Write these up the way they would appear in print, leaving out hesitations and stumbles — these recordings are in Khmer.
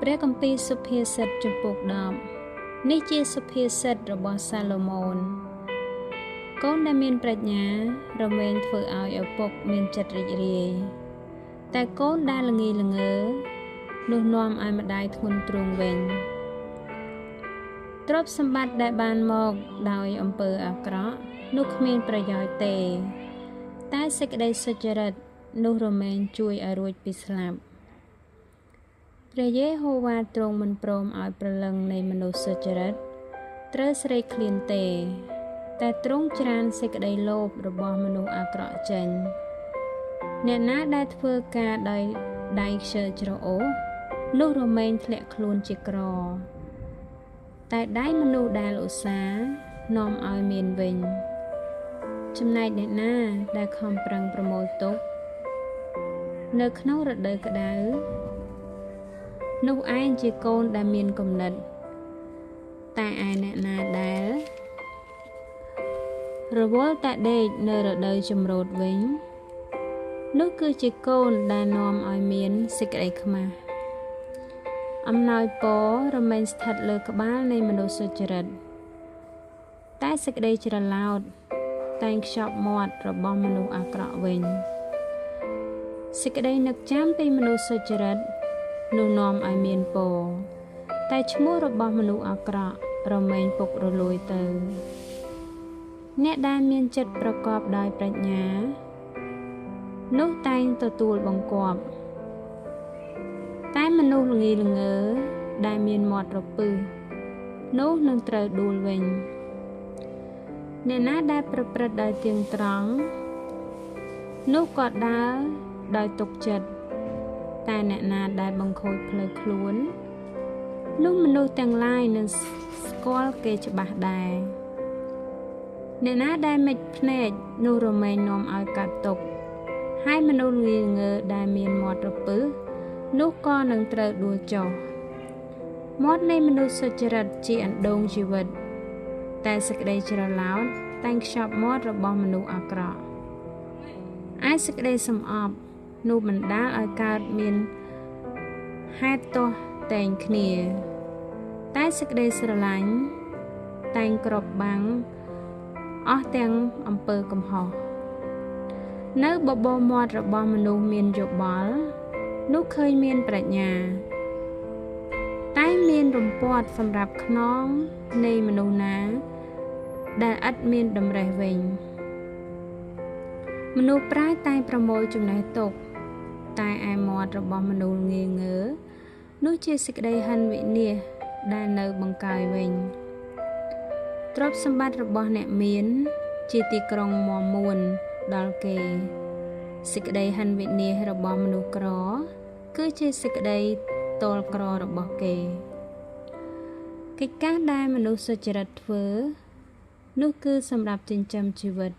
ព្រះគម្ពីរសុភាសិតចំពុក10នេះជាសុភាសិតរបស់សាឡូមោនកូនដែលមានប្រាជ្ញារមែងធ្វើឲ្យឪពុកមានចិត្តរីករាយតែកូនដែលល្ងីល្ងើនោះនាំឲ្យម្ដាយធ្ងន់ទ្រង់វិញទ្រព្យសម្បត្តិដែលបានមកដោយអំពើអាក្រក់នោះគ្មានប្រយោជន៍ទេតែសេចក្តីសុចរិតនោះរមែងជួយឲ្យរួចពីស្លាប់ព្រះយេហូវ៉ាទ្រង់មិនព្រមឲ្យព្រលឹងនៃមនុស្សសុចរិតត្រូវស្រេកឃ្លានទេតែទ្រង់ច្រានសេចក្តីលោភរបស់មនុស្សអាក្រក់ចេញអ្នកណាដែលធ្វើការដោយដៃខ្ជិលច្រអូសនោះរមែងធ្លាក់ខ្លួនជាក្រតែដៃមនុស្សដែលឧស្សាហ៍នាំឲ្យមានវិញចំណែកអ្នកណាដែលខំប្រឹងប្រមូលទុកនៅក្នុងរដូវក្តៅនោះឯងជាកូនដែលមានគំនិតតែឯអ្នកណាដែលរវល់តែដេកនៅរដូវចម្រូតវិញនោះគឺជាកូនដែលនាំឲ្យមានសេចក្តីខ្មាស់អំណោយពររមែងស្ថិតលើក្បាលនៃមនុស្សសុចរិតតែសេចក្តីច្រឡោតតែងខ្ចប់មាត់របស់មនុស្សអាក្រក់វិញសេចក្តីនឹកចាំពីមនុស្សសុចរិតនោះនាំឲ្យមានពរតែឈ្មោះរបស់មនុស្សអាក្រក់រមែងពុករលួយទៅអ្នកដែលមានចិត្តប្រកបដោយប្រាជ្ញានោះតែងទទួលបង្គាប់តែមនុស្សល្ងីល្ងើដែលមានមាត់រពឹសនោះនឹងត្រូវដួលវិញអ្នកណាដែលប្រព្រឹត្តដោយទៀងត្រង់នោះក៏ដើរដោយទុកចិត្តតែអ្នកណាដែលបង្ខូចផ្លូវខ្លួននោះមនុស្សទាំងឡាយនឹងស្គាល់គេច្បាស់ដែរអ្នកណាដែលមិចភ្នែកនោះរមែងនាំឲ្យកាត់ទុកហើយមនុស្សល្ងីល្ងើដែលមានមាត់រពឹសនោះក៏នឹងត្រូវដួលចុះមាត់នៃមនុស្សសុចរិតជាអណ្ដូងជីវិតតែសេចក្តីច្រឡោតតែងខ្ចប់មាត់របស់មនុស្សអាក្រក់ឯសេចក្តីសំអប់នោះបណ្ដាលឲ្យកើតមានហេតុទាស់តែងគ្នាតែសេចក្តីស្រឡាញ់តែងគ្របបាំងអស់ទាំងអំពើកំហុសនៅបបោមាត់របស់មនុស្សមានយោបល់នោះឃើញមានប្រាជ្ញាតែមានរំពាត់សម្រាប់ខ្នងនៃមនុស្សណាដែលឥតមានតម្រេះវិញមនុស្សប្រាជ្ញតែងប្រមូលចំណេះទុកតែឯមាត់របស់មនុស្សងាយងើនោះជាសេចក្តីហិនវិនាសដែលនៅបង្កើយវិញទ្រព្យសម្បត្តិរបស់អ្នកមានជាទីក្រុងមាំមួនដល់គេសេចក្តីហិនវិនាសរបស់មនុស្សក្រគឺជាសេចក្តីតលក្ររបស់គេកិច្ចការដែលមនុស្សសុចរិតធ្វើនោះគឺសម្រាប់ចិញ្ចឹមជីវិត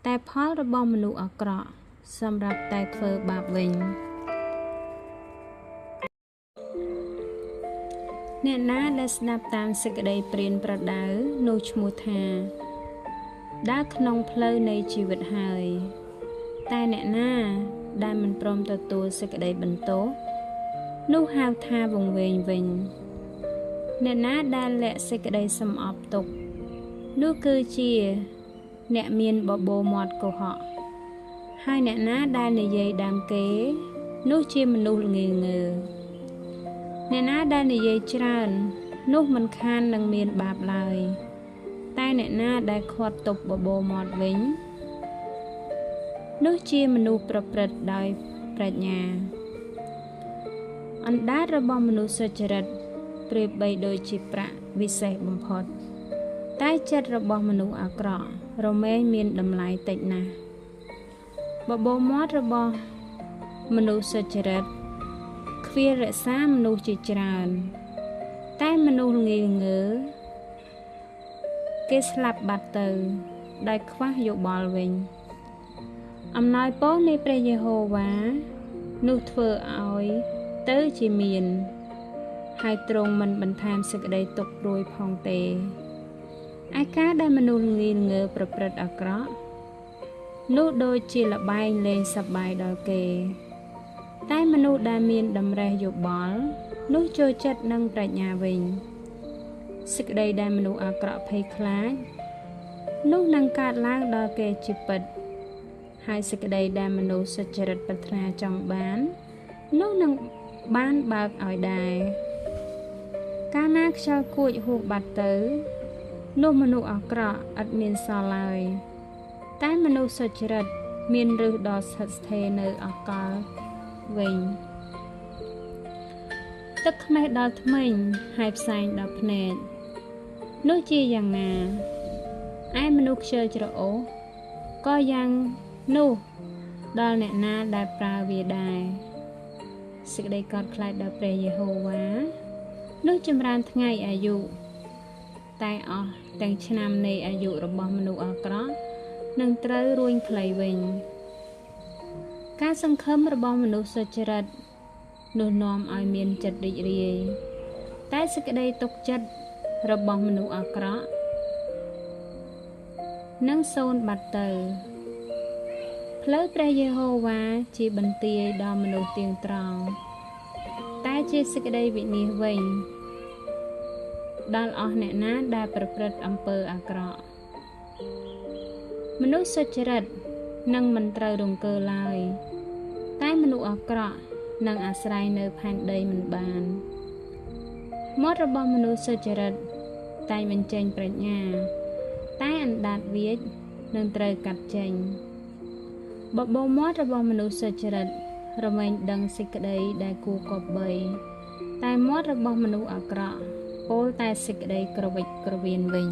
តែផលរបស់មនុស្សអាក្រក់សម្រាប់តែធ្វើបាបវិញអ្នកណាដែលស្ដាប់តាមសេចក្តីព្រានប្រដៅនោះឈ្មោះថាដើរក្នុងផ្លូវនៃជីវិតហើយតែអ្នកណាដែលមិនព្រមទទួលសេចក្តីបន្ទោសនោះហៅថាវង្វេងវិញអ្នកណាដែលលាក់សេចក្តីសំអប់ទុកនោះគឺជាអ្នកមានបបោមាត់កុហកហើយអ្នកណាដែលនិយាយដើមគេនោះជាមនុស្សល្ងីល្ងើអ្នកណាដែលនិយាយច្រើននោះមិនខាននឹងមានបាបឡើយតែអ្នកណាដែលខាត់ទប់បបោមាត់វិញនោះជាមនុស្សប្រព្រឹត្តដោយប្រាជ្ញាអណ្ដាតរបស់មនុស្សសុចរិតប្រៀបបីដូចជាប្រាក់វិសេសបំផុតតែចិត្តរបស់មនុស្សអាក្រក់រមែងមានតម្លៃតិចណាស់បបោមាត់របស់មនុស្សសុចរិតខ្វៀលរក្សាមនុស្សជាច្រើនតែមនុស្សល្ងីល្ងើគេស្លាប់បាត់ទៅដោយខ្វះយោបល់វិញអំណោយពរនៃព្រះយេហូវ៉ានោះធ្វើឲ្យទៅជាមានហើយទ្រង់មិនបន្ថែមសេចក្តីទុក្ខព្រួយផងទេឯការដែលមនុស្សល្ងីល្ងើប្រព្រឹត្តអាក្រក់នោះដូចជាលបែងលេងសប្បាយដល់គេ តែមនុស្សដែលមានតម្រេះយោបល់នោះចូលចិត្តនឹងប្រាជ្ញាវិញសេចក្តីដែលមនុស្សអាក្រក់ភ័យខ្លាចនោះនឹងកើតឡើងដល់គេជាពិតហើយសេចក្តីដែលមនុស្សសុចរិតប្រាថ្នាចង់បាននោះនឹងបានបើកឲ្យដែរកាលណាខ្យល់គួចហួសបាត់ទៅនោះមនុស្សអាក្រក់ឥតមានសល់ឡើយតែមនុស្សសុចរិតមានឫសដ៏ស្ថិតស្ថេរនៅអកលវិញទឹកខ្មេះដល់ធ្មេញហើយផ្សែងដល់ភ្នែកនោះជាយ៉ាងណាឯមនុស្សខ្ជិលច្រអូសក៏យ៉ាងនោះដល់អ្នកណាដែលប្រើវាដែរសេចក្តីកោតខ្លាចដល់ព្រះយេហូវ៉ានោះចម្រើនថ្ងៃអាយុតែអស់ទាំងឆ្នាំនៃអាយុរបស់មនុស្សអាក្រក់នឹងត្រូវរួញខ្លីវិញការសង្ឃឹមរបស់មនុស្សសុចរិតនោះនាំឲ្យមានចិត្តរីករាយតែសេចក្តីទុកចិត្តរបស់មនុស្សអាក្រក់នឹងសូន្យបាត់ទៅផ្លូវព្រះយេហូវ៉ាជាបន្ទាយដល់មនុស្សទៀងត្រង់តែជាសេចក្តីវិនាសវិញដល់អស់អ្នកណាដែលប្រព្រឹត្តអំពើអាក្រក់មនុស្សសុចរិតនឹងមិនត្រូវរង្គើឡើយតែមនុស្សអាក្រក់នឹងអាស្រ័យនៅផែនដីមិនបានមាត់របស់មនុស្សសុចរិតតែងបញ្ចេញប្រាជ្ញាតែអណ្ដាតវាចនឹងត្រូវកាត់ចេញបបោមាត់របស់មនុស្សសុចរិតរមែងដឹងសេចក្តីដែលគួរគប្បីតែមាត់របស់មនុស្សអាក្រក់ពោលតែសេចក្តីក្រវិចក្រវៀនវិញ